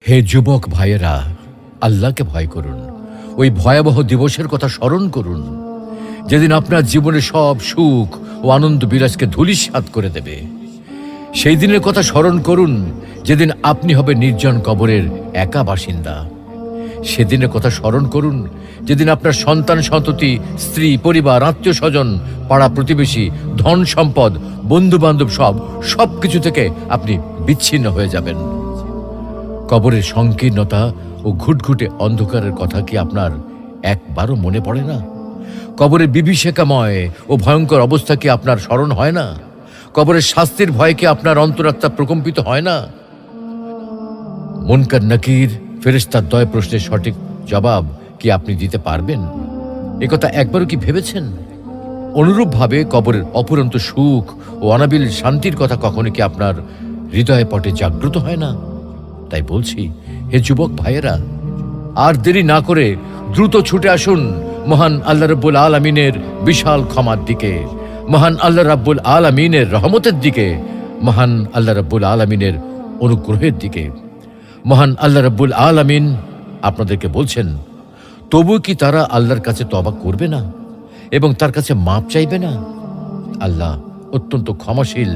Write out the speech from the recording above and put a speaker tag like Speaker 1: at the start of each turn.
Speaker 1: হে যুবক ভাইয়েরা, আল্লাহকে ভয় করুন। ওই ভয়াবহ দিবসের কথা স্মরণ করুন, যেদিন আপনার জীবনে সব সুখ ও আনন্দ বিলাসকে ধূলিসাৎ করে দেবে। সেই দিনের কথা স্মরণ করুন, যেদিন আপনি হবে নির্জন কবরের একা বাসিন্দা। সেদিনের কথা স্মরণ করুন, যেদিন আপনার সন্তান সন্ততি, স্ত্রী, পরিবার, আত্মীয় স্বজন, পাড়া প্রতিবেশী, ধন সম্পদ, বন্ধু বান্ধব সব কিছু থেকে আপনি বিচ্ছিন্ন হয়ে যাবেন। কবরের সংকীর্ণতা ও ঘুটঘুটে অন্ধকারের কথা কি আপনার একবারও মনে পড়ে না? কবরের বিভীষিকাময় ও ভয়ঙ্কর অবস্থা কি আপনার স্মরণ হয় না? কবরের শাস্তির ভয়ে কি আপনার অন্তরাত্মা প্রকম্পিত হয় না? মুনকার নাকির ফেরেশতার দয় প্রশ্নের সঠিক জবাব কি আপনি দিতে পারবেন? একথা একবারও কি ভেবেছেন? অনুরূপভাবে কবরের অপুরন্ত সুখ ও অনাবিল শান্তির কথা কখনো কি আপনার হৃদয়ে পটে জাগ্রত হয় না? তাই বলছি, হে যুবক ভাইয়েরা, আর দেরি না করে দ্রুত ছুটে আসুন মহান আল্লাহ রাব্বুল আলামিনের বিশাল ক্ষমার দিকে, মহান আল্লাহ রাব্বুল আলামিনের রহমতের দিকে, মহান আল্লাহ রাব্বুল আলামিনের অনুগ্রহের দিকে। মহান আল্লাহ রাব্বুল আলামিন আপনাদেরকে বলছেন, তবু কি তারা আল্লাহর কাছে তওবা করবে না এবং তার কাছে মাপ চাইবে না? আল্লাহ অত্যন্ত ক্ষমাশীল,